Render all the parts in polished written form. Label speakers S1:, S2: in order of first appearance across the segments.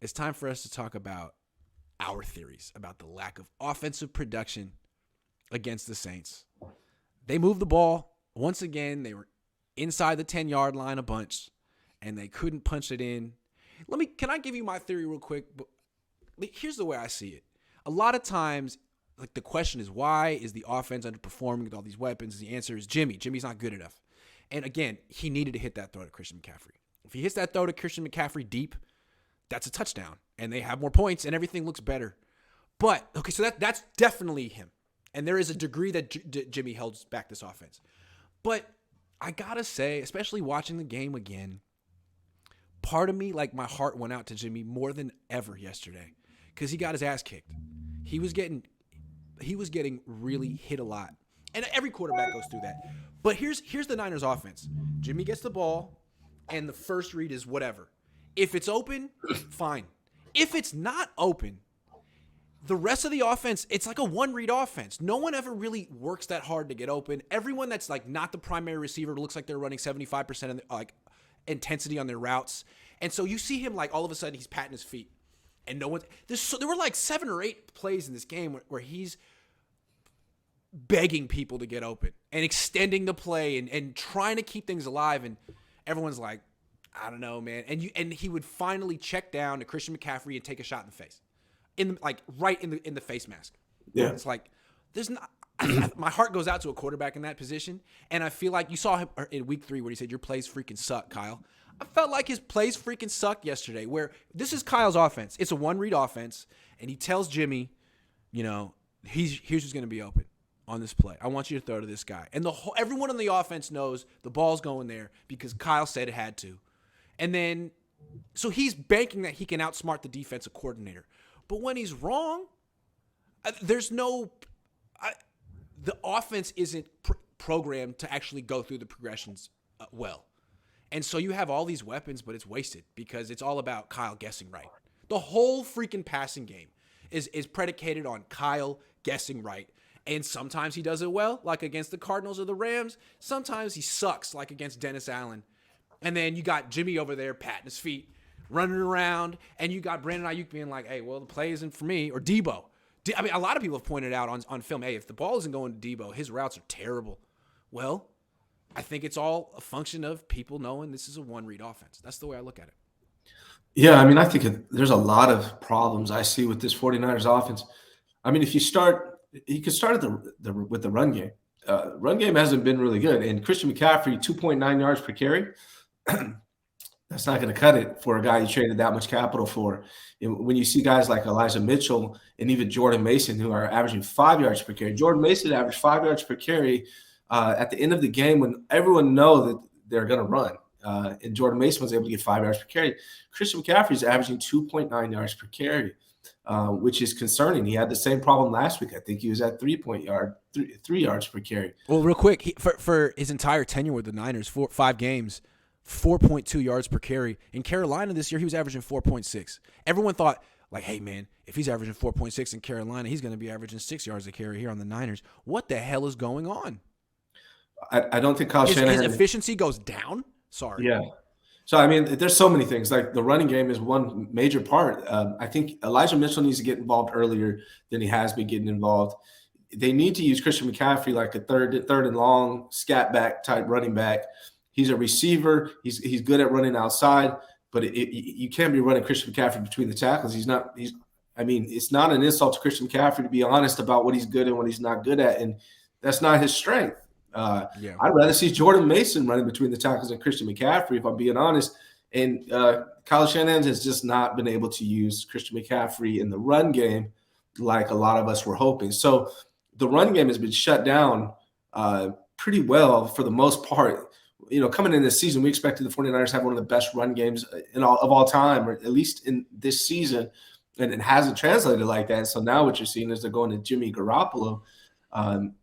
S1: it's time for us to talk about our theories about the lack of offensive production against the Saints. They moved the ball. Once again, they were inside the 10-yard line a bunch, and they couldn't punch it in. Can I give you my theory real quick? Here's the way I see it. A lot of times, like, the question is, why is the offense underperforming with all these weapons? The answer is Jimmy. Jimmy's not good enough. And again, he needed to hit that throw to Christian McCaffrey. If he hits that throw to Christian McCaffrey deep, that's a touchdown. And they have more points, and everything looks better. But, okay, so that's definitely him. And there is a degree that Jimmy held back this offense. But I got to say, especially watching the game again, part of me, like, my heart went out to Jimmy more than ever yesterday because he got his ass kicked. He was getting really hit a lot. And every quarterback goes through that. But here's the Niners offense. Jimmy gets the ball, and the first read is whatever. If it's open, fine. If it's not open, the rest of the offense, it's like a one-read offense. No one ever really works that hard to get open. Everyone that's like not the primary receiver looks like they're running 75% of like intensity on their routes. And so you see him like all of a sudden he's patting his feet. And no one there were like 7 or 8 plays in this game where he's begging people to get open and extending the play and trying to keep things alive. And everyone's like, I don't know, man. And he would finally check down to Christian McCaffrey and take a shot in the face. Right in the face mask.
S2: Yeah.
S1: It's like there's not my heart goes out to a quarterback in that position, and I feel like you saw him in week 3 where he said your plays freaking suck, Kyle. I felt like his plays freaking sucked yesterday, where this is Kyle's offense. It's a one-read offense, and he tells Jimmy, here's who's going to be open on this play. I want you to throw to this guy. And everyone on the offense knows the ball's going there because Kyle said it had to. And then, so he's banking that he can outsmart the defensive coordinator. But when he's wrong, the offense isn't programmed to actually go through the progressions well. And so you have all these weapons, but it's wasted because it's all about Kyle guessing right. The whole freaking passing game is predicated on Kyle guessing right. And sometimes he does it well, like against the Cardinals or the Rams. Sometimes he sucks, like against Dennis Allen. And then you got Jimmy over there patting his feet, running around, and you got Brandon Ayuk being like, hey, well, the play isn't for me. Or Debo. I mean, a lot of people have pointed out on film, hey, if the ball isn't going to Debo, his routes are terrible. Well, I think it's all a function of people knowing this is a one-read offense. That's the way I look at it.
S2: Yeah, I mean, I think there's a lot of problems I see with this 49ers offense. I mean, if you could start at with the run game. Run game hasn't been really good. And Christian McCaffrey, 2.9 yards per carry. That's not going to cut it for a guy you traded that much capital for. And when you see guys like Elijah Mitchell and even Jordan Mason who are averaging 5 yards per carry. Jordan Mason averaged 5 yards per carry at the end of the game when everyone knows that they're going to run. And Jordan Mason was able to get 5 yards per carry. Christian McCaffrey is averaging 2.9 yards per carry, which is concerning. He had the same problem last week. I think he was at 3 yards per carry.
S1: Well, real quick, for his entire tenure with the Niners, 5 games, 4.2 yards per carry. In Carolina this year, he was averaging 4.6. Everyone thought, like, hey, man, if he's averaging 4.6 in Carolina, he's going to be averaging 6 yards a carry here on the Niners. What the hell is going on?
S2: I don't think Kyle Shanahan –
S1: his efficiency goes down? Sorry.
S2: Yeah. So, I mean, there's so many things. Like the running game is one major part. I think Elijah Mitchell needs to get involved earlier than he has been getting involved. They need to use Christian McCaffrey like a third and long scat back type running back. He's a receiver. He's good at running outside, but you can't be running Christian McCaffrey between the tackles. It's not an insult to Christian McCaffrey to be honest about what he's good and what he's not good at, and that's not his strength. I'd rather see Jordan Mason running between the tackles than Christian McCaffrey, if I'm being honest. And Kyle Shanahan has just not been able to use Christian McCaffrey in the run game like a lot of us were hoping. So the run game has been shut down pretty well for the most part. Coming in this season, we expected the 49ers to have one of the best run games of all time, or at least in this season, and it hasn't translated like that. So now what you're seeing is they're going to Jimmy Garoppolo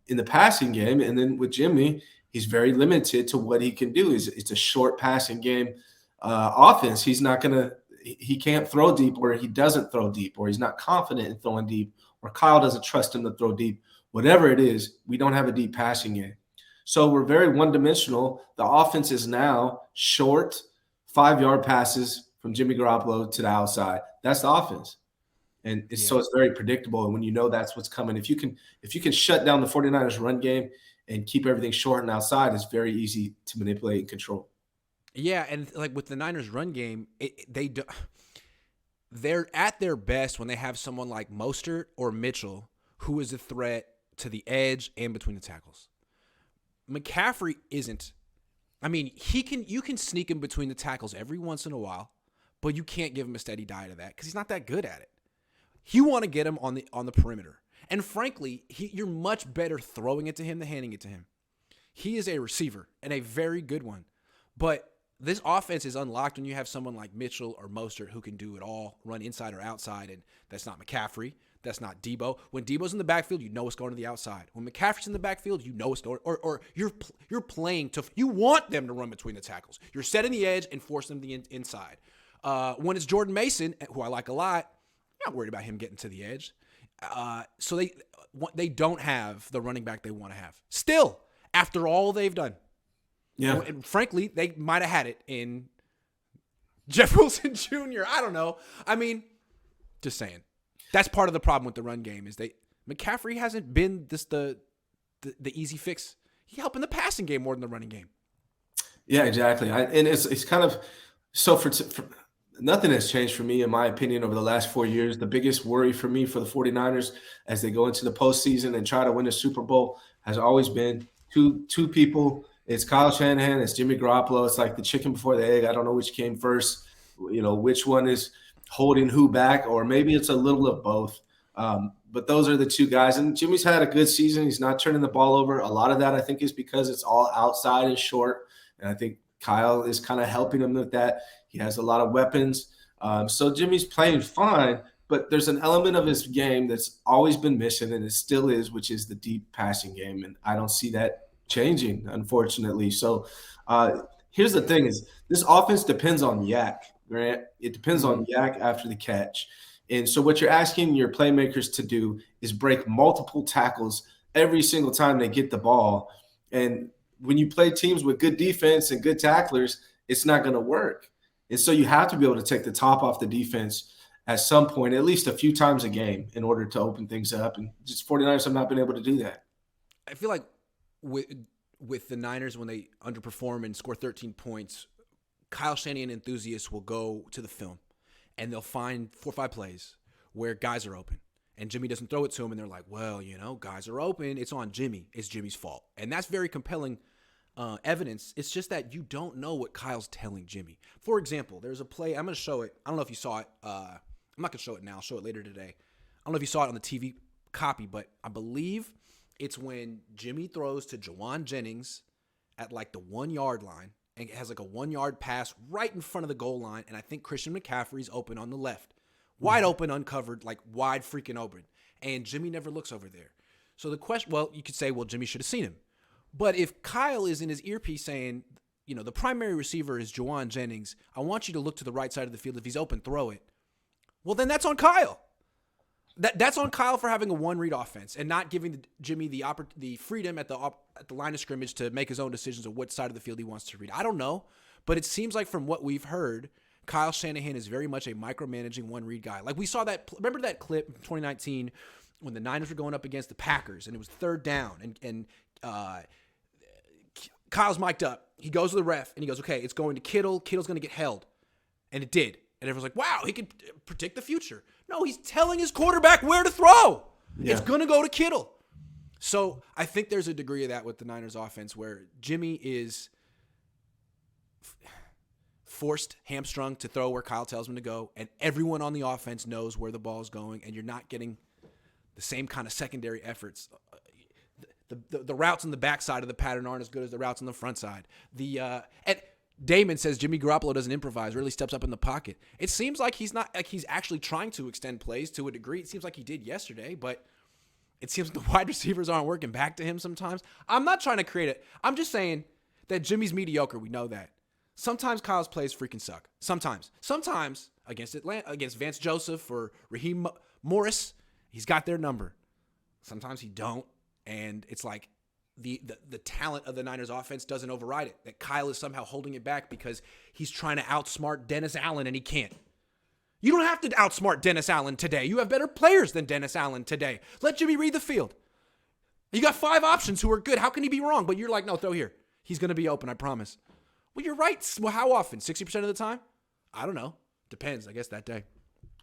S2: in the passing game, and then with Jimmy, he's very limited to what he can do. It's a short passing game offense. He can't throw deep, or he doesn't throw deep, or he's not confident in throwing deep, or Kyle doesn't trust him to throw deep. Whatever it is, we don't have a deep passing game. So we're very one-dimensional. The offense is now short, 5-yard passes from Jimmy Garoppolo to the outside. That's the offense. And
S1: Yeah.
S2: so it's very predictable. And when you know that's what's coming, if you can shut down the 49ers run game and keep everything short and outside, it's very easy to manipulate and control.
S1: Yeah, and like with the Niners run game, they're at their best when they have someone like Mostert or Mitchell who is a threat to the edge and between the tackles. McCaffrey isn't. I mean, you can sneak him between the tackles every once in a while, but you can't give him a steady diet of that because he's not that good at it. You want to get him on the perimeter. And frankly, you're much better throwing it to him than handing it to him. He is a receiver and a very good one. But this offense is unlocked when you have someone like Mitchell or Mostert who can do it all, run inside or outside, and that's not McCaffrey. That's not Debo. When Debo's in the backfield, you know it's going to the outside. When McCaffrey's in the backfield, you know it's going, or you're playing to, you want them to run between the tackles. You're setting the edge and forcing them to the inside. When it's Jordan Mason, who I like a lot, I'm not worried about him getting to the edge. So they don't have the running back they want to have. Still, after all they've done.
S2: Yeah.
S1: And frankly, they might have had it in Jeff Wilson Jr. I don't know. I mean, just saying. That's part of the problem with the run game is McCaffrey hasn't been the easy fix. He helped in the passing game more than the running game.
S2: Yeah, exactly. And it's kind of so for nothing has changed for me, in my opinion, over the last 4 years. The biggest worry for me for the 49ers as they go into the postseason and try to win a Super Bowl has always been two people. It's Kyle Shanahan, it's Jimmy Garoppolo. It's like the chicken before the egg. I don't know which came first, which one is holding who back, or maybe it's a little of both. But those are the two guys. And Jimmy's had a good season. He's not turning the ball over. A lot of that, I think, is because it's all outside and short. And I think Kyle is kind of helping him with that. He has a lot of weapons. So Jimmy's playing fine, but there's an element of his game that's always been missing, and it still is, which is the deep passing game. And I don't see that changing, unfortunately. So here's the thing is this offense depends on Yak, Grant. It depends on Yak after the catch. And so what you're asking your playmakers to do is break multiple tackles every single time they get the ball. And when you play teams with good defense and good tacklers, it's not going to work. And so you have to be able to take the top off the defense at some point, at least a few times a game, in order to open things up. And just 49ers have not been able to do that.
S1: I feel like with the Niners, when they underperform and score 13 points, Kyle Shanahan enthusiasts will go to the film and they'll find 4 or 5 plays where guys are open and Jimmy doesn't throw it to him. And they're like, well, guys are open. It's on Jimmy. It's Jimmy's fault. And that's very compelling evidence. It's just that you don't know what Kyle's telling Jimmy. For example, there's a play. I'm going to show it. I don't know if you saw it. I'm not going to show it now. I'll show it later today. I don't know if you saw it on the TV copy, but I believe it's when Jimmy throws to Jawan Jennings at like the 1 yard line and it has like a 1 yard pass right in front of the goal line. And I think Christian McCaffrey's open on the left, wide open, uncovered, like wide freaking open. And Jimmy never looks over there. So the question, well, you could say, well, Jimmy should have seen him. But if Kyle is in his earpiece saying, the primary receiver is Jawan Jennings, I want you to look to the right side of the field. If he's open, throw it. Well, then that's on Kyle. That's on Kyle for having a one-read offense and not giving Jimmy the freedom at the line of scrimmage to make his own decisions of what side of the field he wants to read. I don't know, but it seems like from what we've heard, Kyle Shanahan is very much a micromanaging one-read guy. Like we saw that. Remember that clip in 2019 when the Niners were going up against the Packers and it was 3rd down and Kyle's mic'd up. He goes to the ref and he goes, okay, it's going to Kittle. Kittle's going to get held. And it did. And everyone's like, wow, he can predict the future. No, he's telling his quarterback where to throw. Yeah. It's going to go to Kittle. So I think there's a degree of that with the Niners offense where Jimmy is forced, hamstrung to throw where Kyle tells him to go, and everyone on the offense knows where the ball is going, and you're not getting the same kind of secondary efforts. The routes on the backside of the pattern aren't as good as the routes on the front side. And Damon says Jimmy Garoppolo doesn't improvise, really steps up in the pocket. It seems like he's actually trying to extend plays to a degree. It seems like he did yesterday, but it seems the wide receivers aren't working back to him sometimes. I'm not trying to create it. I'm just saying that Jimmy's mediocre. We know that. Sometimes Kyle's plays freaking suck. Sometimes against Atlanta, against Vance Joseph or Raheem Morris, he's got their number. Sometimes he don't. And it's like the talent of the Niners offense doesn't override it. That Kyle is somehow holding it back because he's trying to outsmart Dennis Allen and he can't. You don't have to outsmart Dennis Allen today. You have better players than Dennis Allen today. Let Jimmy read the field. You got 5 options who are good. How can he be wrong? But you're like, no, throw here. He's going to be open, I promise. Well, you're right. Well, how often? 60% of the time? I don't know. Depends, I guess, that day.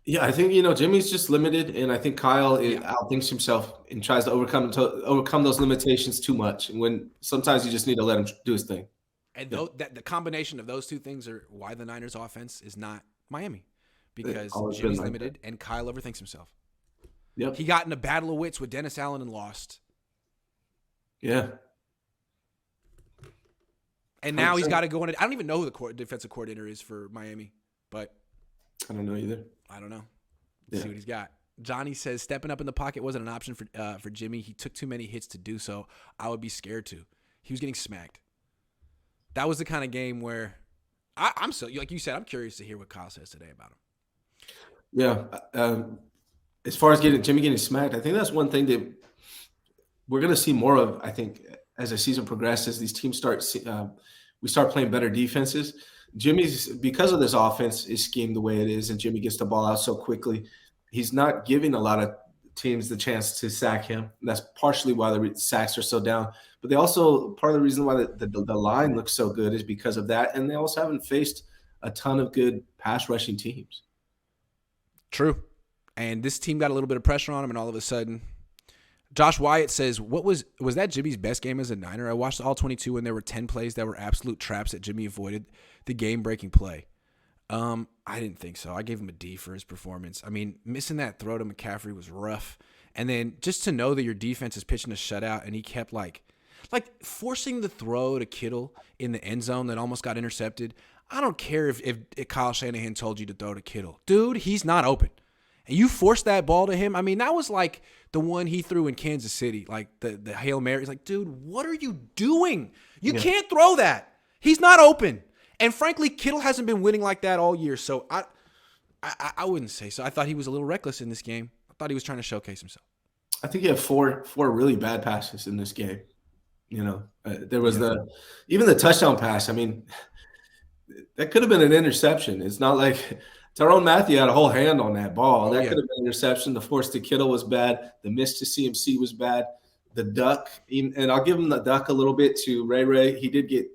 S2: Yeah, I think, Jimmy's just limited, and I think Kyle outthinks himself and tries to overcome those limitations too much. And when sometimes you just need to let him do his thing.
S1: And the combination of those two things are why the Niners offense is not Miami. Because Jimmy's limited and Kyle overthinks himself.
S2: Yep.
S1: He got in a battle of wits with Dennis Allen and lost.
S2: Yeah.
S1: And now he's got to go in. I don't even know who the defensive coordinator is for Miami, but
S2: I don't know either.
S1: I don't know. Let's see what he's got. Johnny says stepping up in the pocket wasn't an option for Jimmy. He took too many hits to do so. I would be scared to. He was getting smacked. That was the kind of game where I'm so, like you said, I'm curious to hear what Kyle says today about him.
S2: Yeah. As far as Jimmy getting smacked, I think that's one thing that we're going to see more of, I think, as the season progresses. These teams we start playing better defenses. Jimmy's, because of this offense is schemed the way it is, and Jimmy gets the ball out so quickly, he's not giving a lot of teams the chance to sack him. And that's partially why the sacks are so down. But they also, part of the reason why the line looks so good is because of that. And they also haven't faced a ton of good pass rushing teams.
S1: True. And this team got a little bit of pressure on him, and all of a sudden, Josh Wyatt says, was that Jimmy's best game as a Niner? I watched all 22 and there were 10 plays that were absolute traps that Jimmy avoided the game-breaking play. I didn't think so. I gave him a D for his performance. I mean, missing that throw to McCaffrey was rough. And then just to know that your defense is pitching a shutout and he kept like forcing the throw to Kittle in the end zone that almost got intercepted. I don't care if Kyle Shanahan told you to throw to Kittle. Dude, he's not open. And you forced that ball to him. I mean, that was like the one he threw in Kansas City, like the Hail Mary. He's like, dude, what are you doing? You can't throw that. He's not open. And frankly, Kittle hasn't been winning like that all year. So I wouldn't say so. I thought he was a little reckless in this game. I thought he was trying to showcase himself.
S2: I think he had four really bad passes in this game. There was even the touchdown pass. I mean, that could have been an interception. It's not like Tyrone Matthew had a whole hand on that ball. That could have been an interception. The force to Kittle was bad. The miss to CMC was bad. The duck, and I'll give him the duck a little bit to Ray. He did get,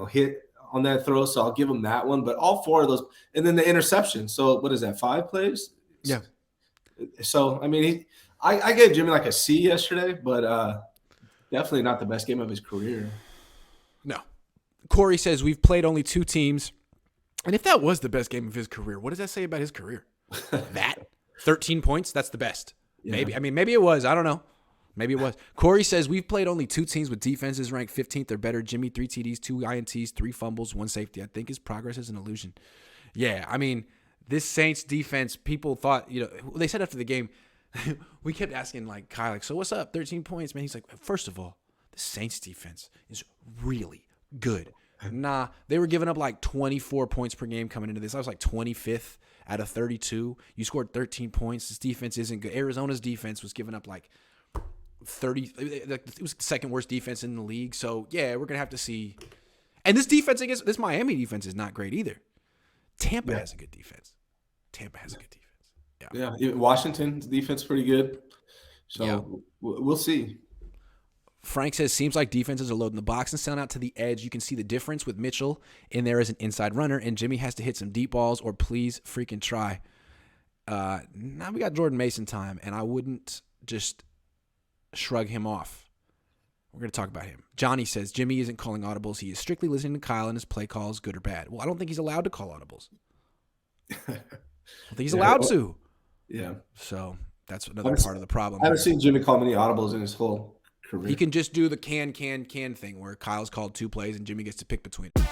S2: hit on that throw, so I'll give him that one. But all 4 of those, and then the interception. So what is that, 5 plays?
S1: Yeah.
S2: So, I mean, I gave Jimmy like a C yesterday, but definitely not the best game of his career.
S1: No. Corey says we've played only 2 teams. And if that was the best game of his career, what does that say about his career? That 13 points, that's the best. Yeah. Maybe. I mean, maybe it was. I don't know. Maybe it was. Corey says we've played only 2 teams with defenses ranked 15th or better. Jimmy, 3 TDs, 2 INTs, 3 fumbles, 1 safety. I think his progress is an illusion. Yeah, I mean, this Saints defense, people thought, they said after the game, we kept asking like Kyle, like, so what's up? 13 points, man. He's like, first of all, the Saints defense is really good. Nah, they were giving up like 24 points per game coming into this. I was like 25th out of 32. You scored 13 points. This defense isn't good. Arizona's defense was giving up like 30. It was the second worst defense in the league. So, yeah, we're going to have to see. And this defense against this Miami defense is not great either. Tampa has a good defense.
S2: Yeah, Washington's defense pretty good. So we'll see.
S1: Frank says, seems like defenses are loading the box and selling out to the edge. You can see the difference with Mitchell in there as an inside runner, and Jimmy has to hit some deep balls or please freaking try. Now we got Jordan Mason time, and I wouldn't just shrug him off. We're going to talk about him. Johnny says, Jimmy isn't calling audibles. He is strictly listening to Kyle and his play calls, good or bad. Well, I don't think he's allowed to call audibles. I don't think he's allowed to.
S2: Yeah.
S1: So that's another part of the problem.
S2: I haven't seen Jimmy call many audibles in his whole career.
S1: He can just do the can thing where Kyle's called 2 plays and Jimmy gets to pick between them.